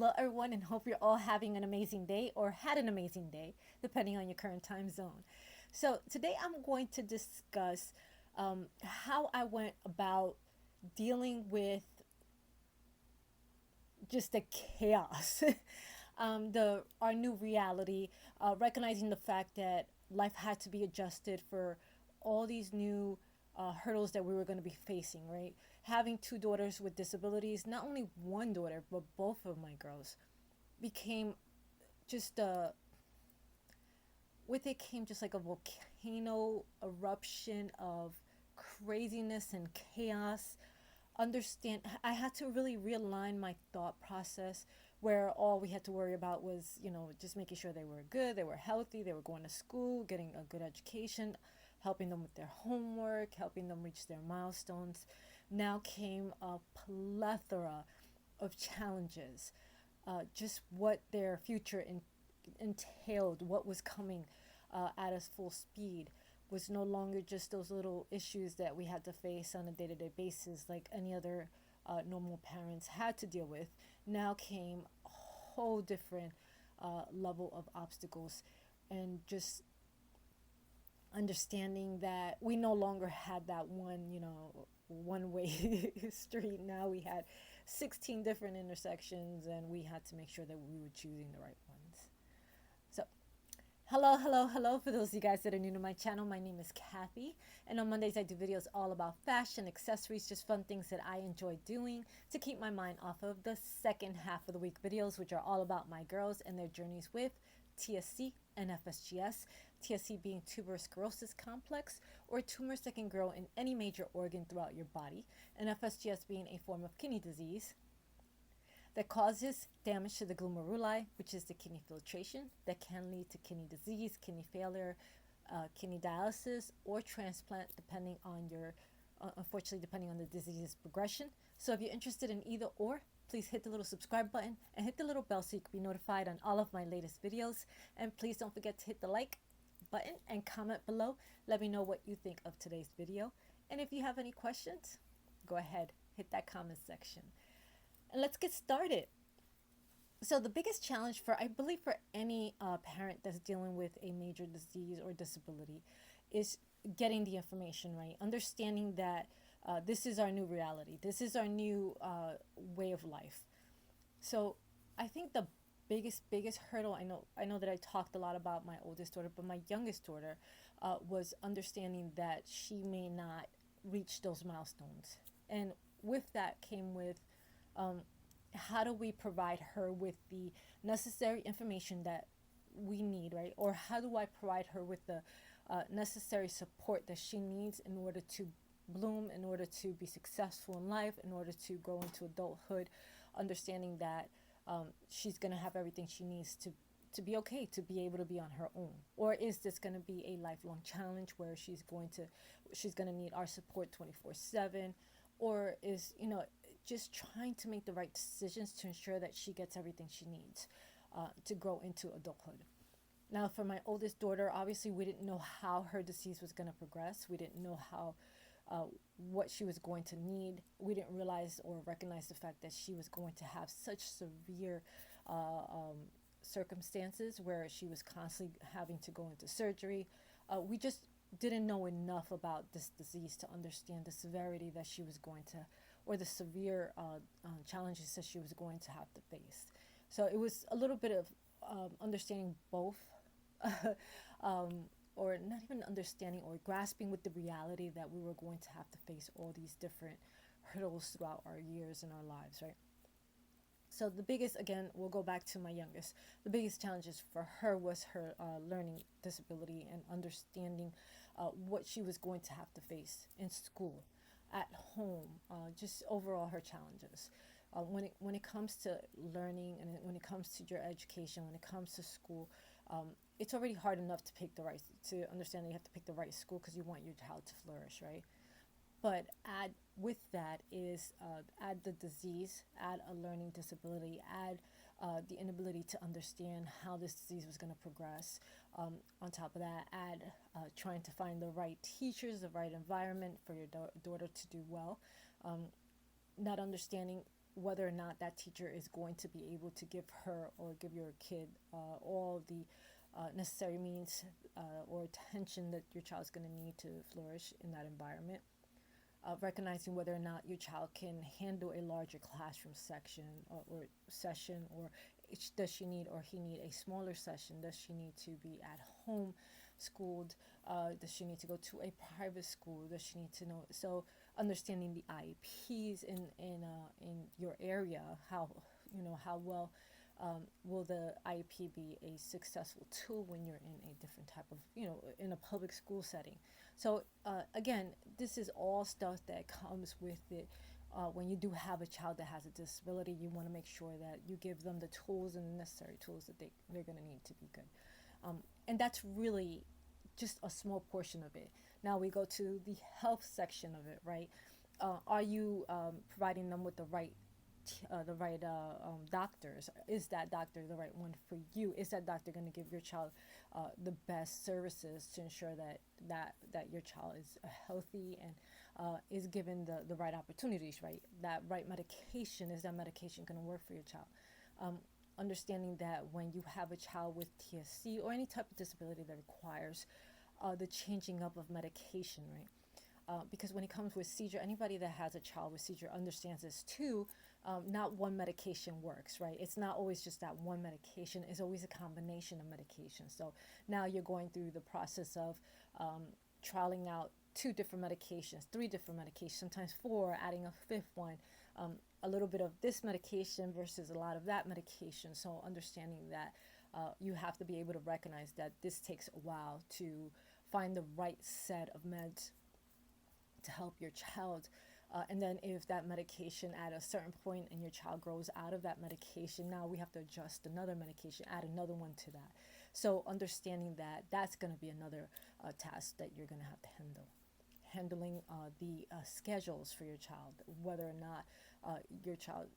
Hello, everyone, and hope you're all having an amazing day or had an amazing day, depending on your current time zone. So, today I'm going to discuss how I went about dealing with just the chaos, the our new reality, recognizing the fact that life had to be adjusted for all these new hurdles that we were going to be facing. Right, having two daughters with disabilities, not only one daughter but both of my girls, became just with it came just like a volcano eruption of craziness and chaos. Understand, I had to really realign my thought process, where all we had to worry about was, just making sure they were good, they were healthy, they were going to school, getting a good education, helping them with their homework, helping them reach their milestones. Now came a plethora of challenges, just what their future entailed, what was coming at us full speed, was no longer just those little issues that we had to face on a day-to-day basis like any other normal parents had to deal with. Now came a whole different level of obstacles, and just understanding that we no longer had that one way street. Now we had 16 different intersections, and we had to make sure that we were choosing the right ones. So, hello, hello, hello. For those of you guys that are new to my channel, my name is Kathy, and on Mondays I do videos all about fashion, accessories, just fun things that I enjoy doing to keep my mind off of the second half of the week videos, which are all about my girls and their journeys with TSC and FSGS. TSC being tuberous sclerosis complex, or tumors that can grow in any major organ throughout your body, and FSGS being a form of kidney disease that causes damage to the glomeruli, which is the kidney filtration, that can lead to kidney disease, kidney failure, kidney dialysis, or transplant, depending on your, unfortunately, depending on the disease's progression. So if you're interested in either or, please hit the little subscribe button and hit the little bell so you can be notified on all of my latest videos. And please don't forget to hit the like button and comment below. Let me know what you think of today's video. And if you have any questions, go ahead, hit that comment section. And let's get started. So the biggest challenge for, I believe, for any parent that's dealing with a major disease or disability is getting the information right, understanding that this is our new reality, this is our new way of life. So I think the biggest hurdle, I know that I talked a lot about my oldest daughter, but my youngest daughter was understanding that she may not reach those milestones. And with that came with, how do we provide her with the necessary information that we need, right? Or how do I provide her with the necessary support that she needs in order to bloom, in order to be successful in life, in order to grow into adulthood, understanding that she's going to have everything she needs to be okay, to be able to be on her own? Or is this going to be a lifelong challenge where she's going to need our support 24/7? Or is, just trying to make the right decisions to ensure that she gets everything she needs to grow into adulthood. Now, for my oldest daughter, obviously we didn't know how her disease was going to progress. We didn't know how what she was going to need. We didn't realize or recognize the fact that she was going to have such severe circumstances where she was constantly having to go into surgery. We just didn't know enough about this disease to understand the severity that she was going to, or the severe challenges that she was going to have to face. So it was a little bit of understanding both, or not even understanding, or grasping with the reality that we were going to have to face all these different hurdles throughout our years and our lives, right? So the biggest, again, we'll go back to my youngest. The biggest challenges for her was her learning disability, and understanding what she was going to have to face in school, at home, just overall her challenges. When it comes to learning, and when it comes to your education, when it comes to school, it's already hard enough to understand that you have to pick the right school because you want your child to flourish, right? But add with that is add the disease, add a learning disability, add the inability to understand how this disease was going to progress. On top of that, add trying to find the right teachers, the right environment for your daughter to do well. Not understanding whether or not that teacher is going to be able to give her or give your kid all the necessary means or attention that your child's going to need to flourish in that environment. Recognizing whether or not your child can handle a larger classroom section or session, or does she need or he need a smaller session? Does she need to be at home schooled? Does she need to go to a private school? Does she need to know? So understanding the IEPs in your area, how how well will the IEP be a successful tool when you're in a different type of, in a public school setting? So, again, this is all stuff that comes with it. When you do have a child that has a disability, you want to make sure that you give them the tools and the necessary tools that they're going to need to be good. And that's really just a small portion of it. Now we go to the health section of it, right? Are you providing them with the right doctors? Is that doctor the right one for you? Is that doctor going to give your child the best services to ensure that your child is healthy and is given the right opportunities, right? That right medication, is that medication going to work for your child? Understanding that when you have a child with TSC or any type of disability that requires the changing up of medication, right? Because when it comes with seizure, anybody that has a child with seizure understands this too. Not one medication works, right? It's not always just that one medication. It's always a combination of medications. So now you're going through the process of trialing out 2 different medications, 3 different medications, sometimes 4, adding a 5th one, a little bit of this medication versus a lot of that medication. So understanding that you have to be able to recognize that this takes a while to find the right set of meds to help your child. And then if that medication at a certain point and your child grows out of that medication, now we have to adjust another medication, add another one to that. So understanding that that's going to be another task that you're going to have to handle. Handling the schedules for your child, whether or not your child,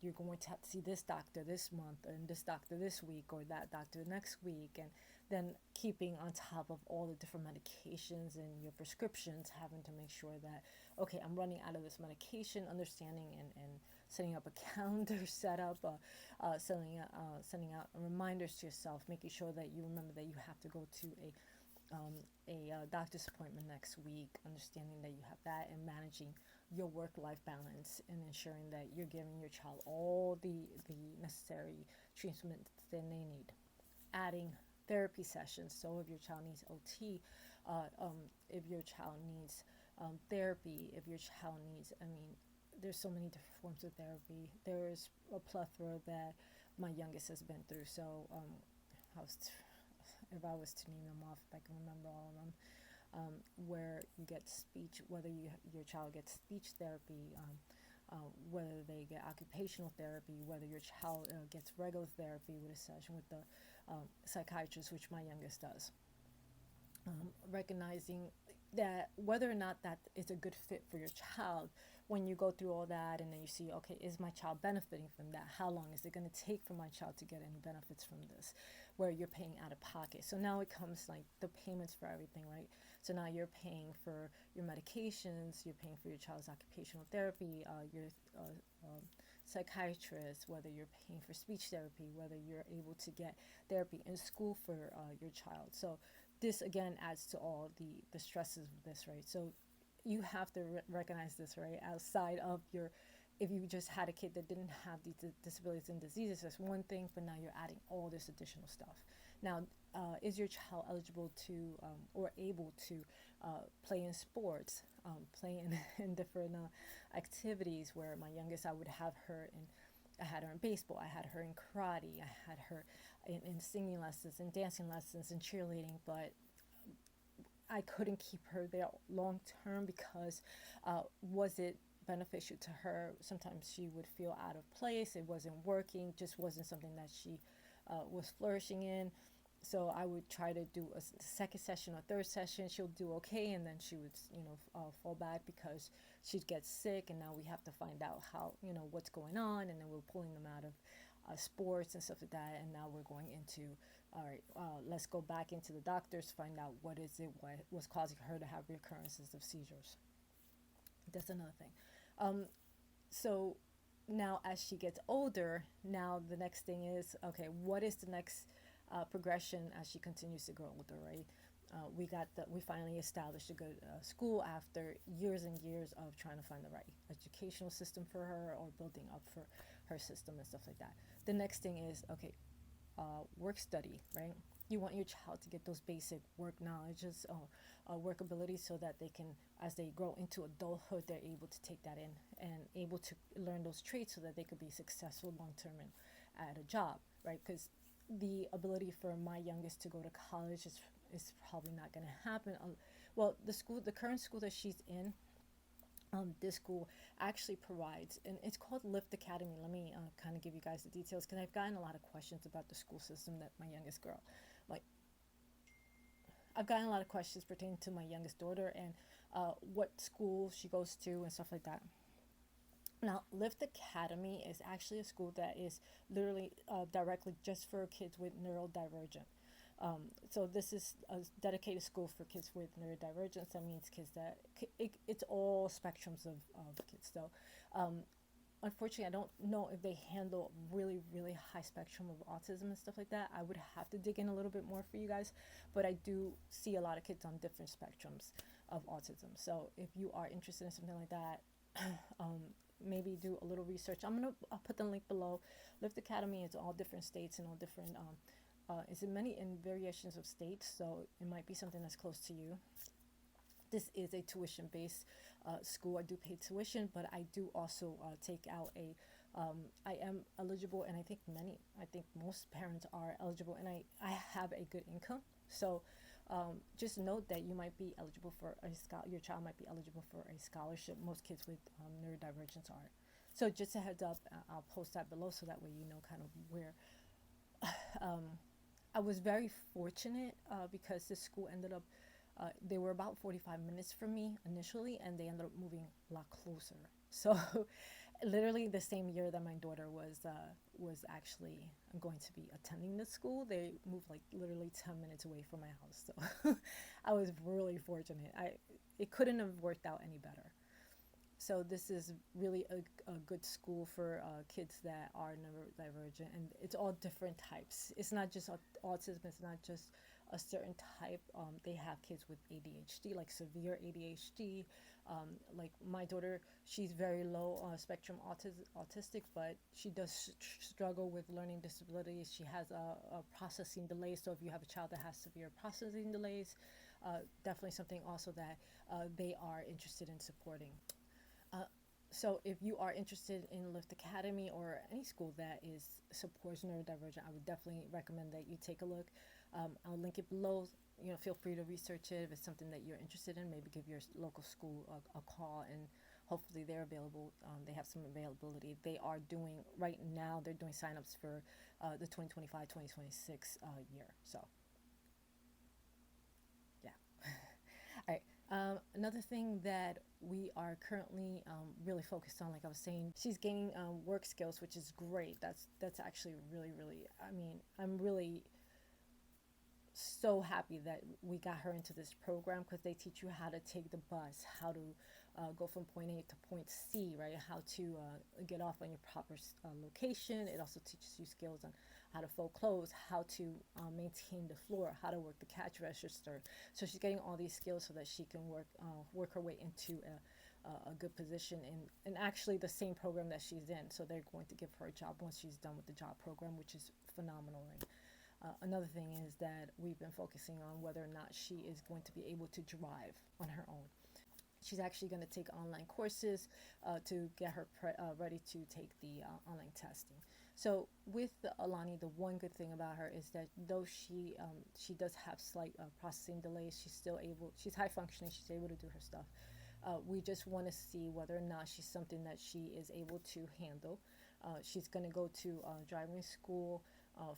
you're going to have to see this doctor this month and this doctor this week or that doctor next week, and then keeping on top of all the different medications and your prescriptions, having to make sure that, okay, I'm running out of this medication, understanding and setting up a calendar setup, sending out reminders to yourself, making sure that you remember that you have to go to a doctor's appointment next week, understanding that you have that, and managing your work-life balance and ensuring that you're giving your child all the necessary treatments that they need. Adding therapy sessions, so if your child needs OT, if your child needs therapy, if your child needs, there's so many different forms of therapy. There's a plethora that my youngest has been through, so if I was to name them off, if I can remember all of them, where you get speech, whether your child gets speech therapy, whether they get occupational therapy, whether your child gets regular therapy with a session with the psychiatrist, which my youngest does. Recognizing that whether or not that is a good fit for your child, when you go through all that and then you see, okay, is my child benefiting from that? How long is it going to take for my child to get any benefits from this, where you're paying out of pocket? So now it comes like the payments for everything, right? So now you're paying for your medications, you're paying for your child's occupational therapy, your psychiatrist, whether you're paying for speech therapy, whether you're able to get therapy in school for your child. So this again adds to all the stresses of this, right? So you have to recognize this, right? Outside of if you just had a kid that didn't have these disabilities and diseases, that's one thing, but now you're adding all this additional stuff. Now, is your child eligible to or able to play in sports, play in different activities? Where my youngest, I had her in baseball, I had her in karate, I had her in singing lessons and dancing lessons and cheerleading, but I couldn't keep her there long term because was it beneficial to her? Sometimes she would feel out of place, it wasn't working, just wasn't something that she was flourishing in. So I would try to do a second session or third session. She'll do okay, and then she would, fall back because she'd get sick. And now we have to find out how, what's going on. And then we're pulling them out of sports and stuff like that. And now we're going into, all right, let's go back into the doctors, find out what was causing her to have recurrences of seizures. That's another thing. So now as she gets older, now the next thing is, okay, what is the next progression as she continues to grow older, right? We finally established a good school after years and years of trying to find the right educational system for her, or building up for her system and stuff like that. The next thing is, okay, work study, right? You want your child to get those basic work knowledges, work abilities, so that they can, as they grow into adulthood, they're able to take that in and able to learn those traits so that they could be successful long term at a job, right? Because the ability for my youngest to go to college is probably not going to happen. Well, the current school that she's in, this school actually provides, and it's called Lift Academy. Let me kind of give you guys the details, because I've gotten a lot of questions about the school system that my youngest girl, like, I've gotten a lot of questions pertaining to my youngest daughter and what school she goes to and stuff like that. Now, Lift Academy is actually a school that is literally directly just for kids with neurodivergent. So this is a dedicated school for kids with neurodivergence. That means kids that it's all spectrums of kids. So unfortunately, I don't know if they handle really, really high spectrum of autism and stuff like that. I would have to dig in a little bit more for you guys, but I do see a lot of kids on different spectrums of autism. So if you are interested in something like that, maybe do a little research. I'll put the link below. Lift Academy is all different states and all different is in variations of states, so it might be something that's close to you. This is a tuition based school. I do pay tuition, but I do also take out I am eligible, and I think most parents are eligible, and I have a good income. So just note that you might be eligible for your child might be eligible for a scholarship. Most kids with neurodivergence are. So just a heads up, I'll post that below so that way you know kind of where. Um, I was very fortunate because this school ended up, they were about 45 minutes from me initially, and they ended up moving a lot closer. So literally the same year that my daughter was actually going to be attending the school, they moved like literally 10 minutes away from my house. So I was really fortunate. It couldn't have worked out any better. So this is really a good school for kids that are neurodivergent, and it's all different types. It's not just autism. It's not just a certain type. They have kids with ADHD, like severe ADHD. Like my daughter, she's very low spectrum autistic, but she does struggle with learning disabilities. She has a processing delay. So if you have a child that has severe processing delays, definitely something also that they are interested in supporting. So if you are interested in Lift Academy or any school that supports neurodivergent, I would definitely recommend that you take a look. I'll link it below. Feel free to research it if it's something that you're interested in. Maybe give your local school a call, and hopefully they're available. They have some availability. They are doing right now. They're doing signups for the 2025-2026 year. So yeah. All right. Another thing that we are currently really focused on, like I was saying, she's gaining work skills, which is great. That's actually really, really. I mean, I'm really so happy that we got her into this program, because they teach you how to take the bus, how to go from point A to point C, right? How to get off on your proper location. It also teaches you skills on how to fold clothes, how to maintain the floor, how to work the cash register. So she's getting all these skills so that she can work her way into a good position in actually the same program that she's in. So they're going to give her a job once she's done with the job program, which is phenomenal, right? Another thing is that we've been focusing on whether or not she is going to be able to drive on her own. She's actually going to take online courses to get her ready to take the online testing. So with Alani, the one good thing about her is that though she does have slight processing delays, she's high functioning, she's able to do her stuff. We just want to see whether or not she's something that she is able to handle. She's going to go to driving school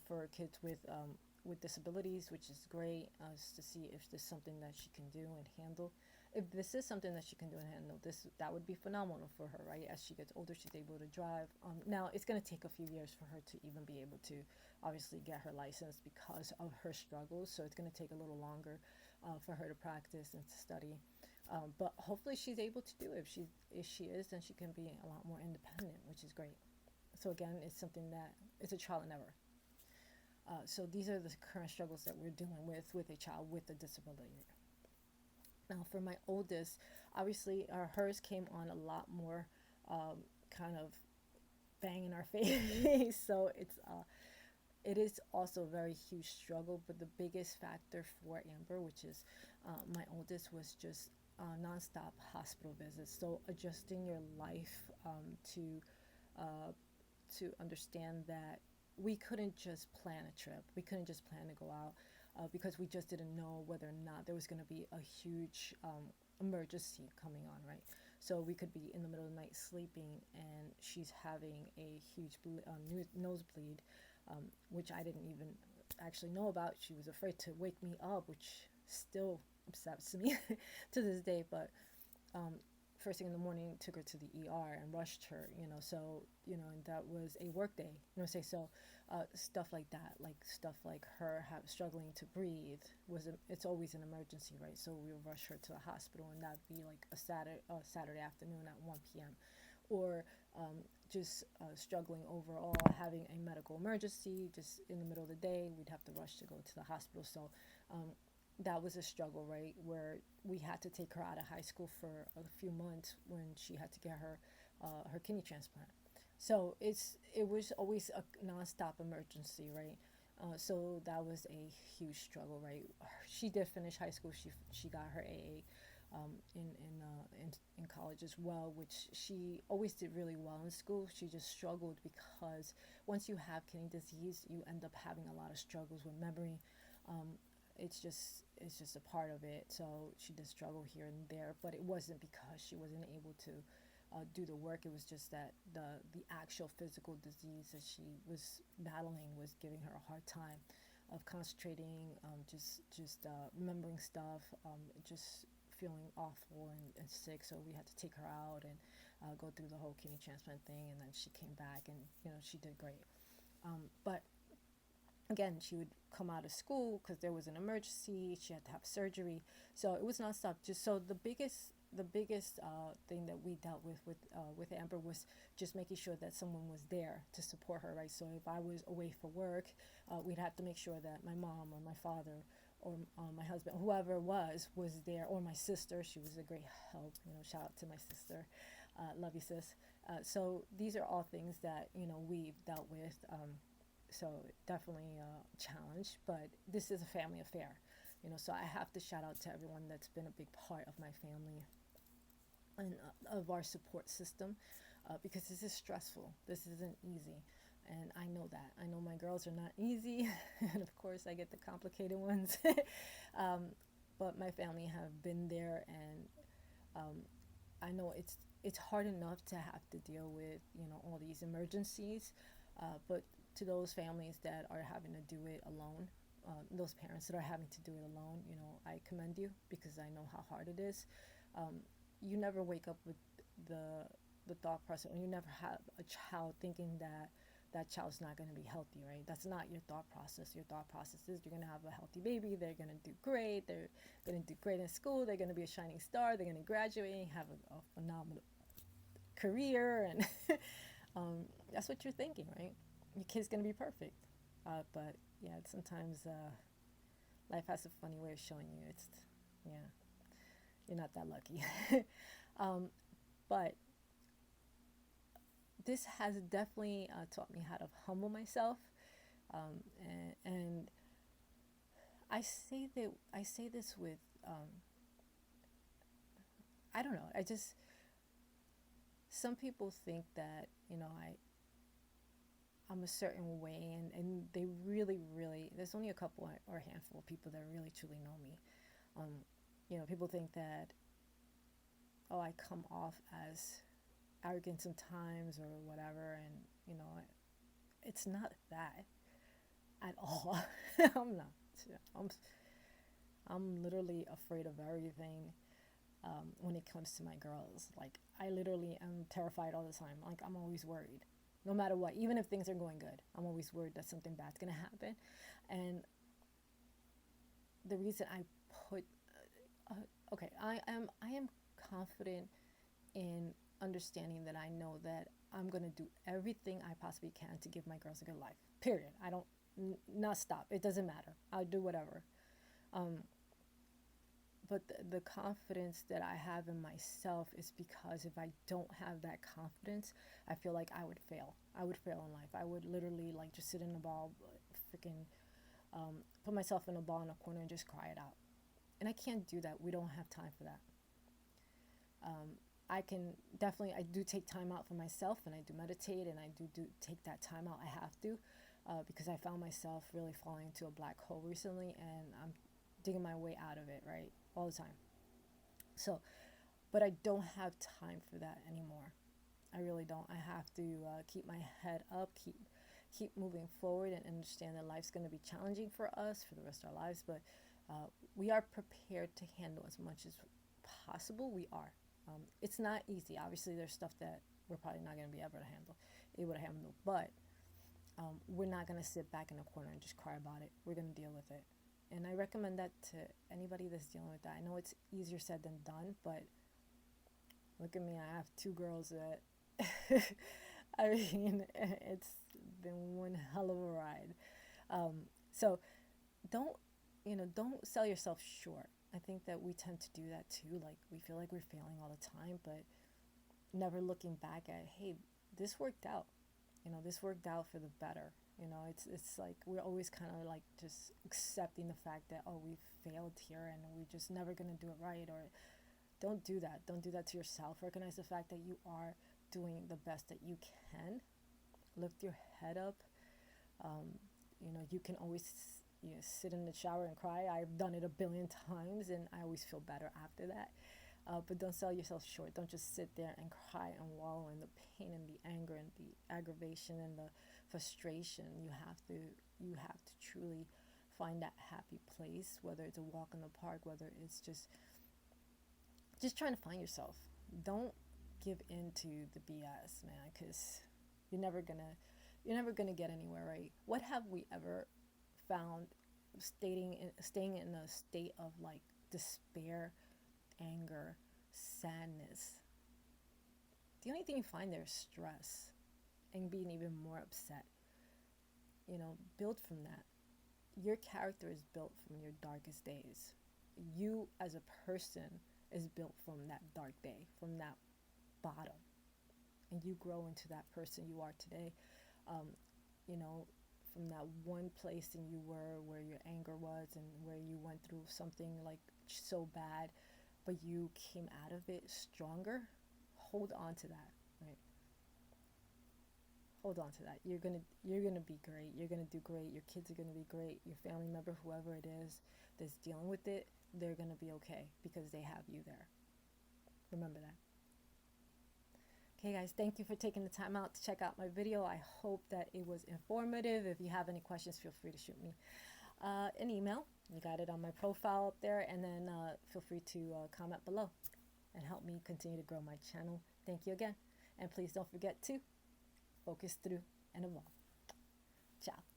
for kids with disabilities, which is great, to see if this is something that she can do and handle. If this is something that she can do and handle, that would be phenomenal for her, right? As she gets older, she's able to drive. Now, it's going to take a few years for her to even be able to obviously get her license because of her struggles, so it's going to take a little longer for her to practice and to study. But hopefully she's able to do it. If she is, then she can be a lot more independent, which is great. So again, it's something that it's a trial and error. So these are the current struggles that we're dealing with a child with a disability. Now, for my oldest, obviously, hers came on a lot more kind of bang in our face. So it is also a very huge struggle. But the biggest factor for Amber, which is my oldest, was just nonstop hospital visits. So adjusting your life uh, to understand that we couldn't just plan a trip. We couldn't just plan to go out because we just didn't know whether or not there was going to be a huge emergency coming on, right? So we could be in the middle of the night sleeping and she's having a huge nosebleed, which I didn't even actually know about. She was afraid to wake me up, which still upsets me to this day. But um, first thing in the morning, took her to the ER and rushed her, so, and that was a work day, say, so stuff like that, like stuff like her struggling to breathe it's always an emergency, right? So we would rush her to the hospital, and that'd be like a Saturday afternoon at 1 p.m. Or just struggling overall, having a medical emergency just in the middle of the day, we'd have to rush to go to the hospital. So that was a struggle, right? Where we had to take her out of high school for a few months when she had to get her kidney transplant. So it was always a nonstop emergency, right? So that was a huge struggle, right? She did finish high school. She got her AA in college as well, which she always did really well in school. She just struggled because once you have kidney disease, you end up having a lot of struggles with memory. Um, it's just a part of it. So she did struggle here and there, but it wasn't because she wasn't able to do the work. It was just that the actual physical disease that she was battling was giving her a hard time of concentrating, just remembering stuff, just feeling awful and sick. So we had to take her out and go through the whole kidney transplant thing, and then she came back, and she did great. But again, she would come out of school because there was an emergency. She had to have surgery, so it was nonstop. Just so the biggest thing that we dealt with Amber was just making sure that someone was there to support her, right? So if I was away for work, we'd have to make sure that my mom or my father or my husband, whoever was there, or my sister. She was a great help. Shout out to my sister. Love you, sis. So these are all things that we've dealt with. So definitely a challenge, but this is a family affair. So I have to shout out to everyone that's been a big part of my family and of our support system, because this is stressful. This isn't easy, and I know that. I know my girls are not easy, and of course I get the complicated ones. um, but my family have been there, and I know it's hard enough to have to deal with all these emergencies, but to those families that are having to do it alone, those parents that are having to do it alone, I commend you, because I know how hard it is. You never wake up with the thought process, or you never have a child thinking that that child's not going to be healthy, right? That's not your thought process. Your thought process is you're going to have a healthy baby. They're going to do great. They're going to do great in school. They're going to be a shining star. They're going to graduate, have a phenomenal career, and that's what you're thinking, right? Your kid's going to be perfect. But yeah, sometimes life has a funny way of showing you yeah, you're not that lucky. um, but this has definitely taught me how to humble myself, and I say this with I don't know. Some people think that I'm a certain way, and they really, there's only a couple or a handful of people that really truly know me. People think that, oh, I come off as arrogant sometimes or whatever, and it's not that at all. I'm not. I'm I'm literally afraid of everything. When it comes to my girls, like, I literally am terrified all the time. Like, I'm always worried, no matter what. Even if things are going good, I'm always worried that something bad's gonna happen. And the reason I put Okay, I am confident in understanding that I know that I'm going to do everything I possibly can to give my girls a good life. Period. I don't not stop. It doesn't matter. I'll do whatever. Um, but the confidence that I have in myself is because if I don't have that confidence, I feel like I would fail. I would fail in life. I would literally like just sit in a ball, freaking put myself in a ball in a corner and just cry it out. And I can't do that. We don't have time for that. Um, I can definitely, I do take time out for myself and I do meditate and I do take that time out. I have to because I found myself really falling into a black hole recently and I'm digging my way out of it, right? All the time. So, but I don't have time for that anymore. I really don't. I have to keep my head up, keep moving forward, and understand that life's going to be challenging for us for the rest of our lives. But we are prepared to handle as much as possible. We are. It's not easy. Obviously, there's stuff that we're probably not going to be able to handle. But we're not going to sit back in a corner and just cry about it. We're going to deal with it. And I recommend that to anybody that's dealing with that. I know it's easier said than done, but look at me. I have two girls that, I mean, it's been one hell of a ride. So don't, don't sell yourself short. I think that we tend to do that too. Like, we feel like we're failing all the time, but never looking back at, hey, this worked out. This worked out for the better. It's like we're always kind of like just accepting the fact that, oh, we failed here and we're just never going to do it right. Or don't do that. Don't do that to yourself. Recognize the fact that you are doing the best that you can. Lift your head up. You can always sit in the shower and cry. I've done it a billion times and I always feel better after that. But don't sell yourself short. Don't just sit there and cry and wallow in the pain and the anger and the aggravation and the frustration. You have to truly find that happy place, whether it's a walk in the park, whether it's just trying to find yourself. Don't give in to the BS, man, because you're never gonna get anywhere, right? What have we ever found staying in a state of like despair, anger, sadness? The only thing you find there is stress and being even more upset. Build from that. Your character is built from your darkest days. You as a person is built from that dark day, from that bottom, and you grow into that person you are today. um, you know from that one place and you were where your anger was and where you went through something like so bad, but you came out of it stronger. Hold on to that, right? Hold on to that. You're gonna be great. You're gonna do great. Your kids are gonna be great. Your family member, whoever it is that's dealing with it, they're gonna be okay because they have you there. Remember that. Okay, guys, thank you for taking the time out to check out my video. I hope that it was informative. If you have any questions, feel free to shoot me an email. You got it on my profile up there, and then feel free to comment below and help me continue to grow my channel. Thank you again, and please don't forget to focus through and evolve. Ciao.